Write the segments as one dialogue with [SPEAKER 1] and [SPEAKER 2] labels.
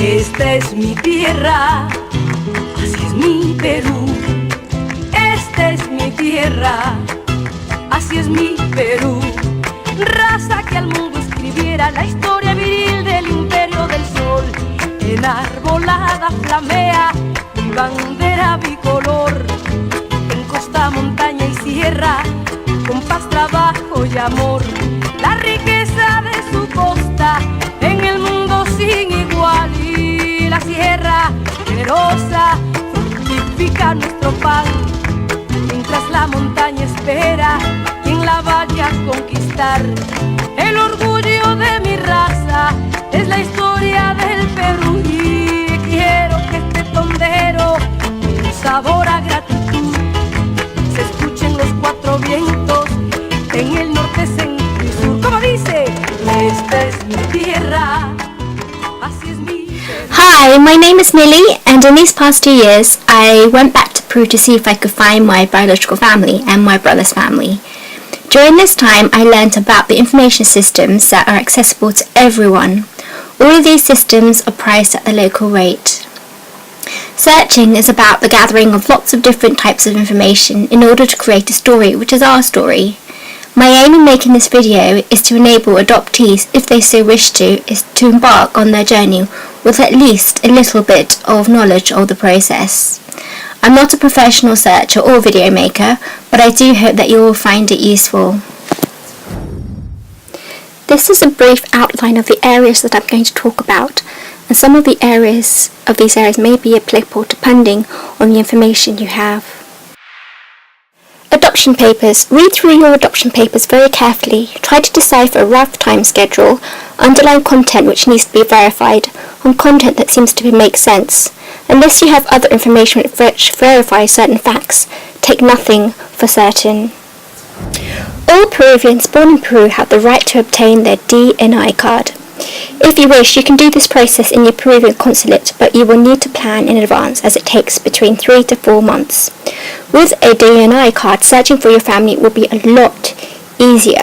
[SPEAKER 1] Esta es mi tierra, así es mi Perú. Esta es mi tierra, así es mi Perú. Raza que al mundo escribiera la historia viril del imperio del sol. Enarbolada flamea mi bandera bicolor. En costa, montaña y sierra, con paz, trabajo y amor. La riqueza de su costa en el mundo sin igual. Y la sierra generosa fructifica nuestro pan, mientras la montaña espera quien la vaya a conquistar. El orgullo de mi raza es la historia del Perú. Y quiero que este tondero, un sabor a gratitud, se escuchen los cuatro vientos en el norte, centro y sur. Como dice, esta es mi tierra, así es mi Perú.
[SPEAKER 2] Hi, my name is Millie, and in these past 2 years I went back to Peru to see if I could find my biological family and my brother's family. During this time I learnt about the information systems that are accessible to everyone. All of these systems are priced at the local rate. Searching is about the gathering of lots of different types of information in order to create a story, which is our story. My aim in making this video is to enable adoptees, if they so wish to, is to embark on their journey with at least a little bit of knowledge of the process. I'm not a professional searcher or video maker, but I do hope that you will find it useful. This is a brief outline of the areas that I'm going to talk about, and some of these areas may be applicable depending on the information you have. Adoption papers. Read through your adoption papers very carefully. Try to decipher a rough time schedule, underline content which needs to be verified, on content that seems to make sense. Unless you have other information which verifies certain facts, take nothing for certain. All Peruvians born in Peru have the right to obtain their DNI card. If you wish, you can do this process in your Peruvian consulate, but you will need to plan in advance as it takes between 3 to 4 months. With a DNI card, searching for your family will be a lot easier.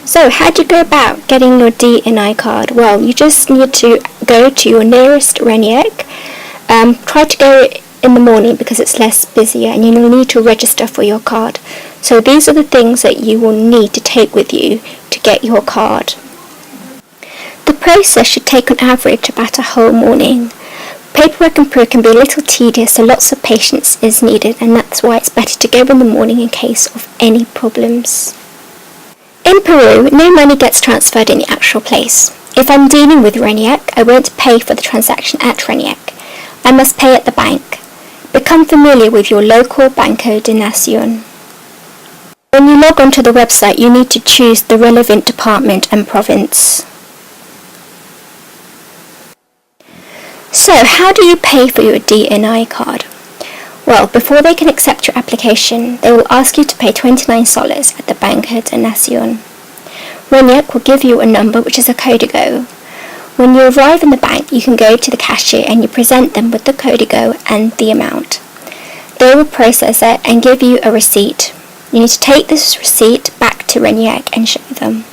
[SPEAKER 2] So, how do you go about getting your DNI card? Well, you just need to go to your nearest RENIEC. Try to go in the morning because it's less busier, and you will need to register for your card. So these are the things that you will need to take with you to get your card. The process should take on average about a whole morning. Paperwork in Peru can be a little tedious, so lots of patience is needed, and that's why it's better to go in the morning in case of any problems. In Peru, no money gets transferred in the actual place. If I'm dealing with RENIEC, I won't pay for the transaction at RENIEC. I must pay at the bank. Become familiar with your local Banco de Nación. When you log onto the website, you need to choose the relevant department and province. So, how do you pay for your DNI card? Well, before they can accept your application, they will ask you to pay 29 soles at the Banco de Nación. RENIEC will give you a number which is a código. When you arrive in the bank, you can go to the cashier and you present them with the código and the amount. They will process it and give you a receipt. You need to take this receipt back to RENIEC and show them.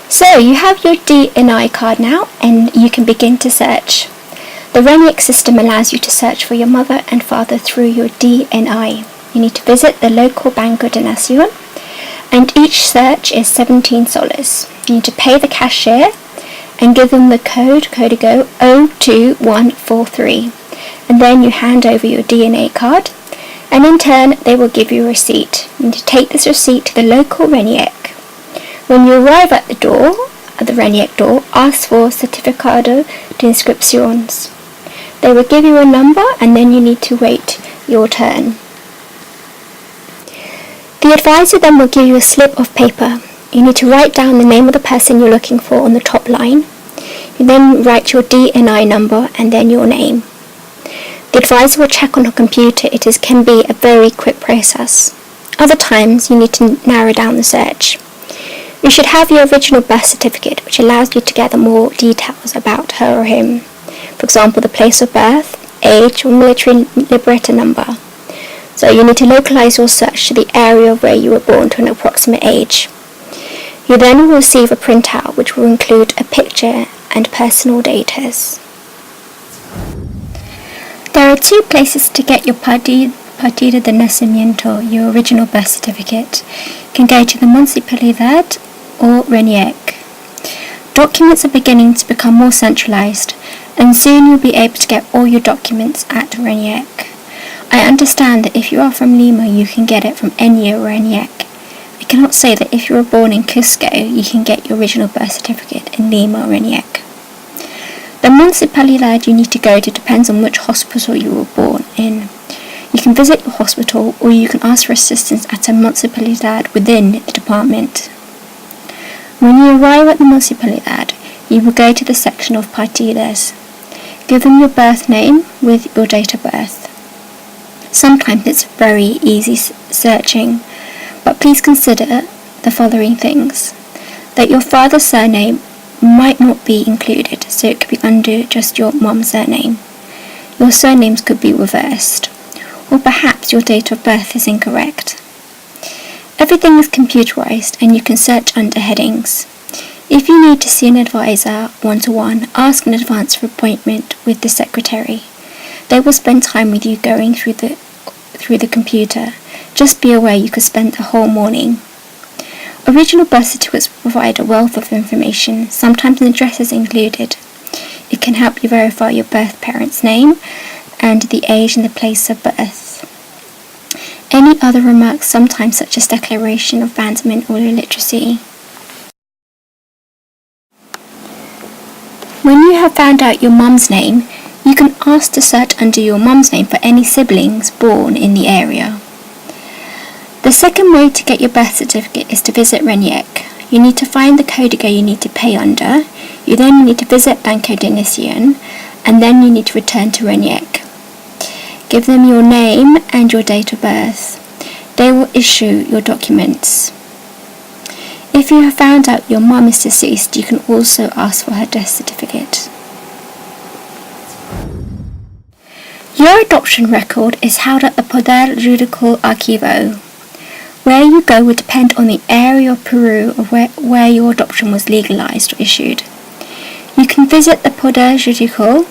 [SPEAKER 2] So you have your DNI card now, and you can begin to search. The RENIEC system allows you to search for your mother and father through your DNI. You need to visit the local Banco de Nación, and each search is 17 soles. You need to pay the cashier and give them the código 02143, and then you hand over your DNA card, and in turn they will give you a receipt. You need to take this receipt to the local RENIEC. When you arrive at the RENIEC door, ask for Certificado de Inscripciones. They will give you a number, and then you need to wait your turn. The advisor then will give you a slip of paper. You need to write down the name of the person you're looking for on the top line. You then write your DNI number and then your name. The advisor will check on your computer. It can be a very quick process. Other times you need to narrow down the search. You should have your original birth certificate, which allows you to gather more details about her or him. For example, the place of birth, age, or military liberator number. So you need to localize your search to the area where you were born to an approximate age. You then will receive a printout which will include a picture and personal data. There are two places to get your Partida de Nacimiento, your original birth certificate. You can go to the Municipalidad or RENIEC. Documents are beginning to become more centralised, and soon you'll be able to get all your documents at RENIEC. I understand that if you are from Lima, you can get it from any RENIEC. I cannot say that if you were born in Cusco, you can get your original birth certificate in Lima or RENIEC. The municipalidad you need to go to depends on which hospital you were born in. You can visit your hospital, or you can ask for assistance at a municipalidad within the department. When you arrive at the municipalidad, you will go to the section of partidas. Give them your birth name with your date of birth. Sometimes it's very easy searching, but please consider the following things. That your father's surname might not be included, so it could be under just your mum's surname. Your surnames could be reversed, or perhaps your date of birth is incorrect. Everything is computerized and you can search under headings. If you need to see an advisor one-to-one, ask in advance for appointment with the secretary. They will spend time with you going through the computer. Just be aware you could spend the whole morning. Original birth certificates provide a wealth of information, sometimes an address is included. It can help you verify your birth parent's name and the age and the place of birth. Any other remarks, sometimes such as declaration of abandonment or illiteracy. When you have found out your mum's name, you can ask to search under your mum's name for any siblings born in the area. The second way to get your birth certificate is to visit RENIEC. You need to find the código you need to pay under. You then need to visit Banco de Nación, and then you need to return to RENIEC. Give them your name and your date of birth. They will issue your documents. If you have found out your mum is deceased, you can also ask for her death certificate. Your adoption record is held at the Poder Judicial Archivo. Where you go will depend on the area of Peru of where your adoption was legalized or issued. You can visit the Poder Judicial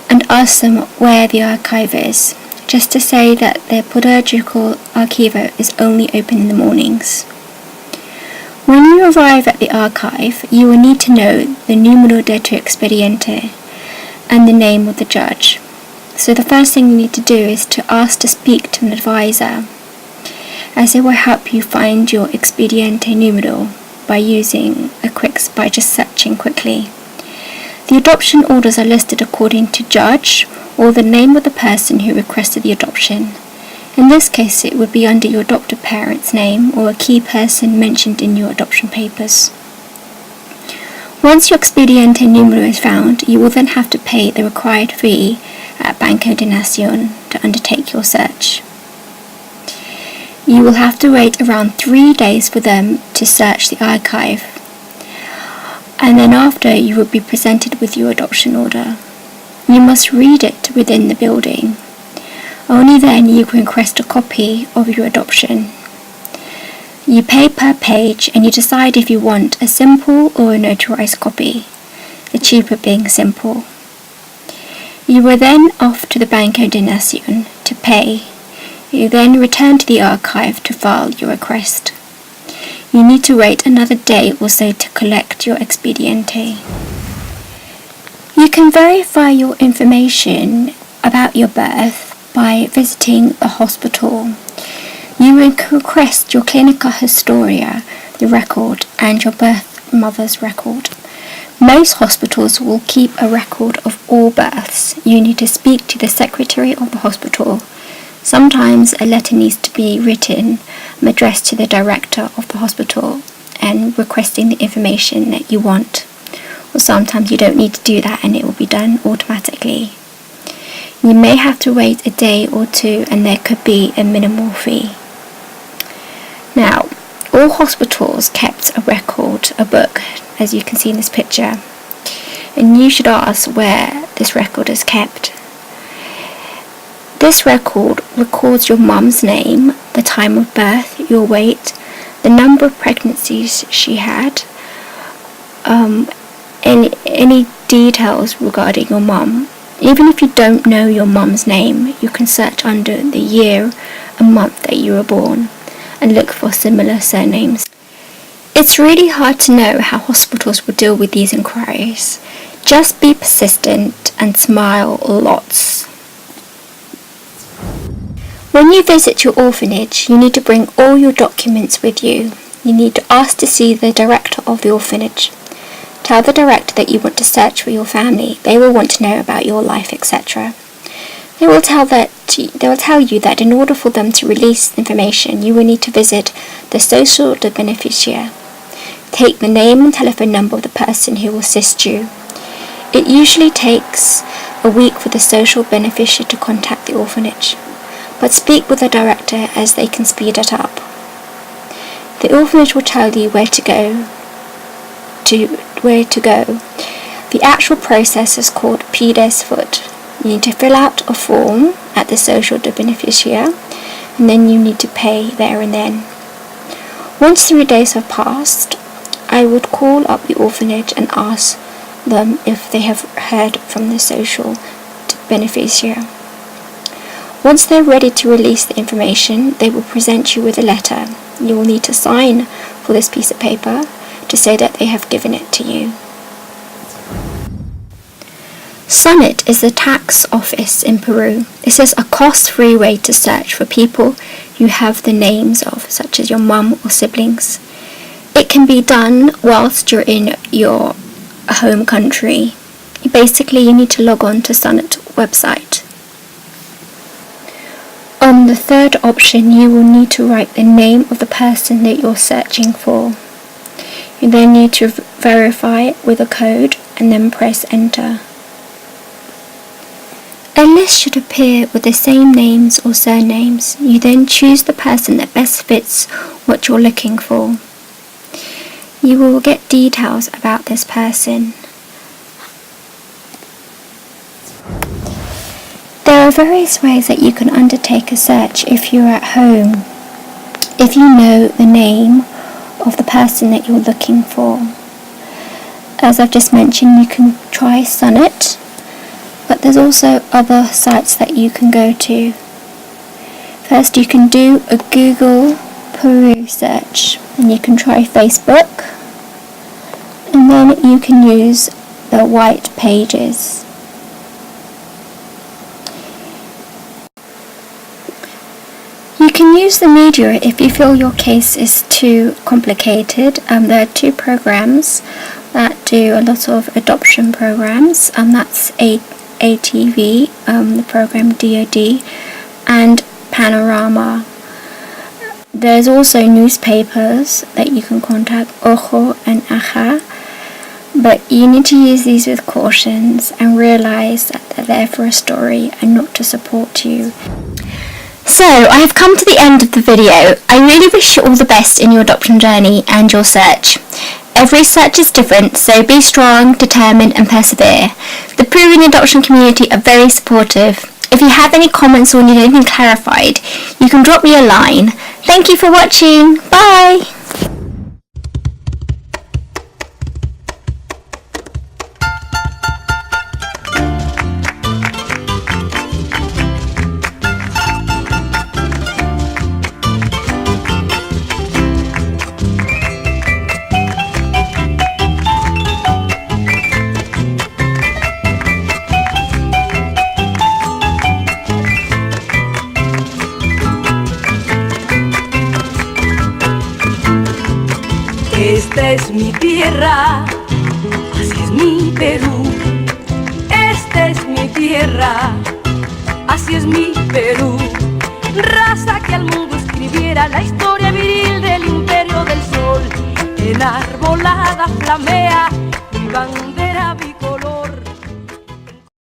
[SPEAKER 2] and ask them where the archive is, just to say that the Poder Judicial Archivo is only open in the mornings. When you arrive at the archive, you will need to know the número de tu expediente and the name of the judge. So the first thing you need to do is to ask to speak to an advisor, as it will help you find your expediente número by just searching quickly. The adoption orders are listed according to judge or the name of the person who requested the adoption. In this case, it would be under your adopted parent's name or a key person mentioned in your adoption papers. Once your expediente número is found, you will then have to pay the required fee at Banco de Nación to undertake your search. You will have to wait around 3 days for them to search the archive, and then after you will be presented with your adoption order. You must read it within the building. Only then you can request a copy of your adoption. You pay per page and you decide if you want a simple or a notarized copy, the cheaper being simple. You are then off to the Banco de Nación to pay. You then return to the archive to file your request. You need to wait another day or so to collect your expediente. You can verify your information about your birth by visiting the hospital. You will request your Clínica Historia, the record, and your birth mother's record. Most hospitals will keep a record of all births. You need to speak to the secretary of the hospital. Sometimes a letter needs to be written addressed to the director of the hospital and requesting the information that you want. Or sometimes you don't need to do that and it will be done automatically. You may have to wait a day or two and there could be a minimal fee. Now, all hospitals kept a record, a book, as you can see in this picture, and you should ask where this record is kept. This record records your mum's name, the time of birth, your weight, the number of pregnancies she had, any details regarding your mum, Even if you don't know your mum's name, you can search under the year and month that you were born and look for similar surnames. It's really hard to know how hospitals will deal with these inquiries. Just be persistent and smile lots. When you visit your orphanage, you need to bring all your documents with you. You need to ask to see the director of the orphanage. Tell the director that you want to search for your family. They will want to know about your life, etc. They will tell you that in order for them to release the information, you will need to visit the social de beneficiaire. Take the name and telephone number of the person who will assist you. It usually takes a week for the social beneficiary to contact the orphanage, but speak with the director as they can speed it up. The orphanage will tell you where to go. The actual process is called pides foot. You need to fill out a form at the social de beneficiaire, and then you need to pay there and then. Once 3 days have passed, I would call up the orphanage and ask them if they have heard from the social beneficiary. Once they're ready to release the information, they will present you with a letter. You will need to sign for this piece of paper to say that they have given it to you. SUNET is the tax office in Peru. This is a cost-free way to search for people you have the names of, such as your mum or siblings. It can be done whilst you're in your home country. Basically, you need to log on to SUNET website. On the third option, you will need to write the name of the person that you're searching for. You then need to verify it with a code and then press enter. A list should appear with the same names or surnames. You then choose the person that best fits what you're looking for. You will get details about this person. There are various ways that you can undertake a search if you're at home. If you know the name of the person that you're looking for. As I've just mentioned, you can try SUNET, but there's also other sites that you can go to. First, you can do a Google Peru search, and you can try Facebook, and then you can use the white pages. You can use the media if you feel your case is too complicated. There are two programs that do a lot of adoption programs, and that's ATV, the program DOD, and Panorama. There's also newspapers that you can contact, Ojo and Aja, but you need to use these with cautions and realise that they're there for a story and not to support you. So, I have come to the end of the video. I really wish you all the best in your adoption journey and your search. Every search is different, so be strong, determined and persevere. The Peruvian adoption community are very supportive. If you have any comments or need anything clarified, you can drop me a line. Thank you for watching. Bye!
[SPEAKER 1] Esta es mi tierra, así es mi Perú. Esta es mi tierra, así es mi Perú. Raza que al mundo escribiera la historia viril del imperio del sol. Enarbolada flamea mi bandera.